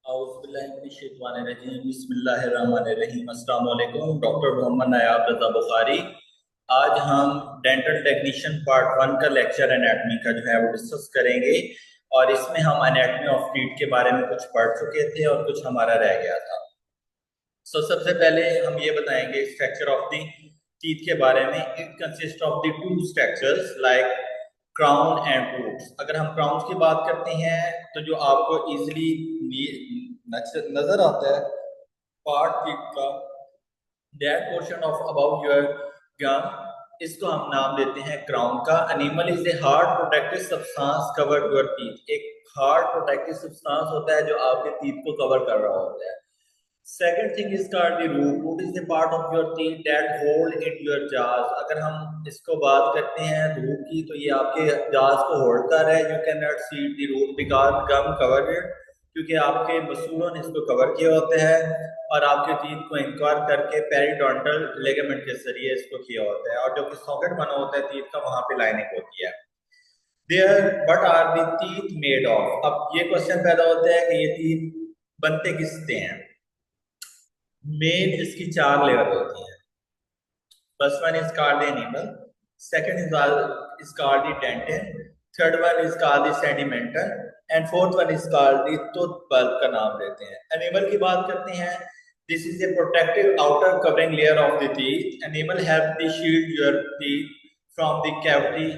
बिस्मिल्लाहिर्रहमानिर्रहीम। अस्सलाम वालेकुम। डॉक्टर मोहम्मद नायाब रजा बुखारी। आज हम डेंटल टेक्नीशियन पार्ट 1 का लेक्चर एनाटमी का जो है वो डिस्कस करेंगे। और इसमें हम एनाटमी ऑफ टीथ के बारे में कुछ पढ़ चुके थे और कुछ हमारा रह गया था। सबसे पहले हम ये बताएंगे स्ट्रक्चर ऑफ द टीथ के बारे में। It consist of the two structures like crown and roots. अगर हम क्राउन की बात करते हैं तो जो आपको इजीली नजर आता है पार्ट टीथ का, that portion of about your gum, इसको हम नाम देते हैं क्राउन का। Enamel is a hard protective substance cover your teeth. एक हार्ड प्रोटेक्टिव सब्सटेंस होता है जो आपके टीथ को कवर कर रहा होता है। Second thing is called the root. Root is the part of your teeth that hold in your jaws. अगर हम इसको बात करते हैं रूट की तो ये आपके जाज को होल्ड कर रहा है। You cannot see the root because gum covered it, क्योंकि आपके मसूलों ने इसको कवर किया होता है और आपके टीथ को इंक्वायर करके पेरिडोंटल लिगामेंट के जरिए इसको किया होता है। और जो कि सॉकेट बना होता है टीथ का, वहां पे लाइनिंग होती है। There, what are the teeth made of? अब ये क्वेश्चन पैदा होता है कि ये टीथ बनते किससे हैं। मेन इसकी 4 लेयर होती हैं। First one is called the enamel, second is called the dentin, third one is called the sedimental and fourth one is called the tooth pulp का नाम लेते हैं। एनिमल की बात करते हैं। This is a protective outer covering layer of the teeth. Enamel have the shield your teeth from the cavity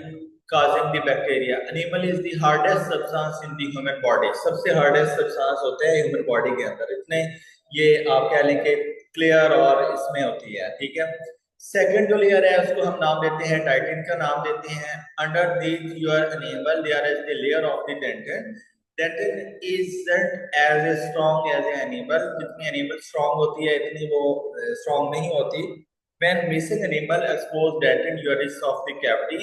causing the bacteria. Animal is the hardest substance in the human body. सबसे hardest substance होते हैं human body के अंदर। इतने ये आप कह लें कि क्लियर और इसमें होती है, ठीक है। सेकंड जो लेयर है उसको हम नाम देते हैं टाइटिन का नाम देते हैं। Under the your enamel there is the layer of the dentin. Dentin isn't as strong as enamel. जितनी एनिमल स्ट्रॉन्ग होती है इतनी वो स्ट्रॉन्ग नहीं होती। When missing animal expose dentin urethra of the cavity,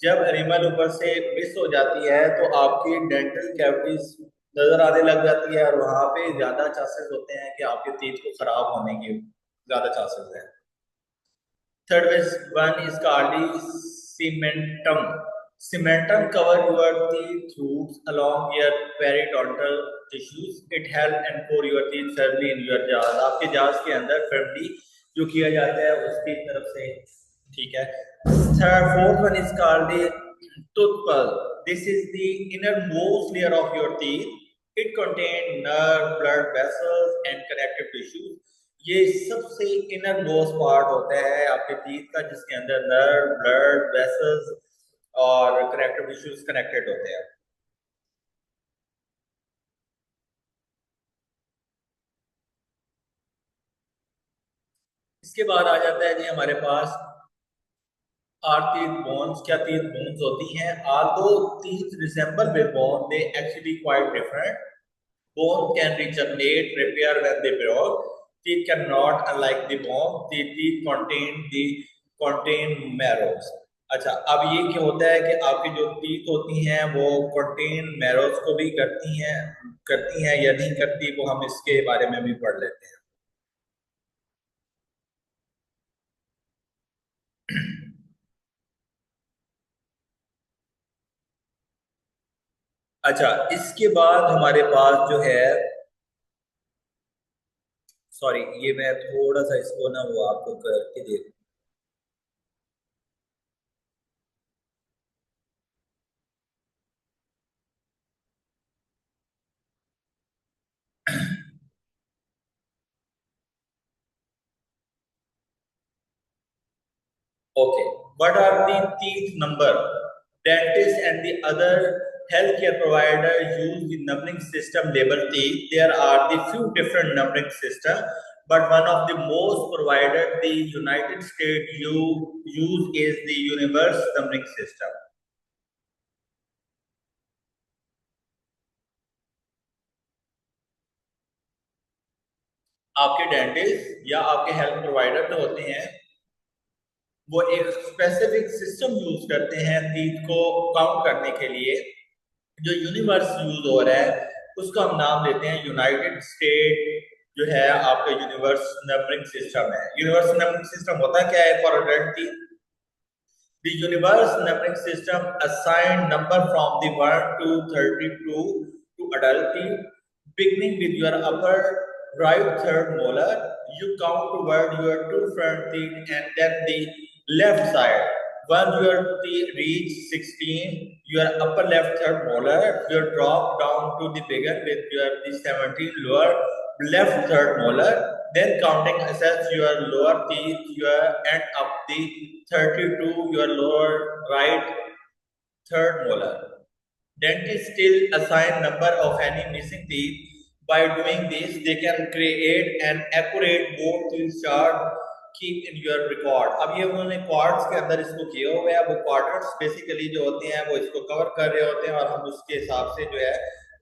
जब एनिमल ऊपर से मिस हो जाती है तो आपकी डेंटल कैविटीज नजर आने लग जाती है और वहां पे ज्यादा चांसेस होते हैं कि आपके टीथ को खराब होने के ज्यादा चांसेस हैं। Third one is called cementum. Cementum cover your teeth roots along your periodontal tissues. It help anchor your teeth firmly in your jaws. आपके जाज के अंदर फर्मली जो किया जाता है उसकी तरफ से, ठीक है। Fourth one is called the tooth pulp. This is the innermost layer of your teeth. It contains nerve, blood vessels and connective tissues. ये सबसे इनर मोस्ट पार्ट होता है आपके टीथ का, जिसके अंदर नर्व, ब्लड वेसल्स और कनेक्टिव टिश्यूज कनेक्टेड होते हैं। इसके बाद आ जाता है जी हमारे पास आर टीथ बोन्स। क्या टीथ बोन्स होती हैं? although teeth resemble with bone, they actually quite different. Bone can regenerate, repair when they broke. Teeth cannot, unlike the bone. The teeth contain marrows. अच्छा, अब ये क्या होता है कि आपकी जो टीथ होती हैं वो कंटेन मैरोज को भी करती हैं या नहीं करती, वो हम इसके बारे में भी पढ़ लेते हैं। अच्छा, इसके बाद हमारे पास जो है, सॉरी ये मैं थोड़ा सा इसको ना वो आपको करके दे। Okay, what are the teeth number? Dentists and the other healthcare providers use the numbering system labeled teeth. There are the few different numbering system, but one of the most provided the United States use is the universe numbering system. आपके dentist या आपके health provider जो होते हैं वो एक specific system use करते हैं टीथ को काउंट करने के लिए। जो यूनिवर्स यूज हो रहा है उसको हम नाम देते हैं यूनाइटेड स्टेट जो है आपका यूनिवर्स नंबरिंग सिस्टम है। यूनिवर्स नंबरिंग सिस्टम होता क्या है for adult teeth? The universe numbering system assign number from the 1 to 32 to adult teeth. Beginning with your upper right third molar, you count toward your two front teeth and then the left side. When your teeth reach 16, your upper left third molar, you drop down to the begin with your the 17 lower left third molar. Then counting assess your lower teeth, your end up the 32 your lower right third molar. Dentists still assign number of any missing teeth. By doing this, they can create an accurate bone tooth chart keep in your record. अब ये उन्होंने quartz के अंदर इसको किया हुआ है। वो क्वार्टर्स बेसिकली जो होते हैं वो इसको कवर कर रहे होते हैं और हम उसके हिसाब से जो है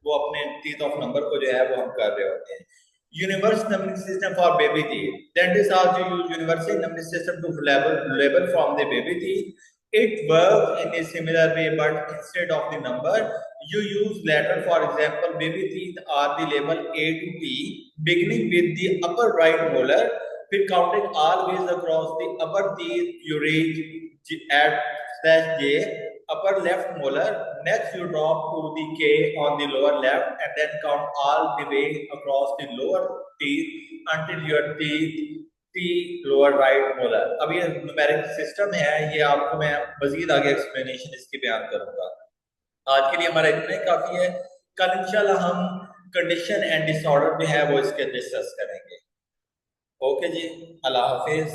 वो अपने टीथ ऑफ नंबर को जो है वो हम कर रहे होते हैं। Universal numbering system for baby teeth. Dentists also use universal numbering system to label from the baby teeth. It works in a similar way, but instead of the number, you use letter. For example, baby teeth are the label A to T, beginning with the upper right molar. With counting always across the upper teeth, you reach at slash J, upper left molar. Next, you drop to the K on the lower left, and then count all the way across the lower teeth until your teeth lower right molar. अब ये numeric system है, ये आपको मैं मजीद आगे explanation इसकी बयान करूंगा। आज के लिए हमारा इतना ही काफी है। कल इंशाल्लाह हम कंडीशन एंड डिसऑर्डर जो है वो इसके डिस्कस करेंगे। ओके जी, अल्लाह हाफिज।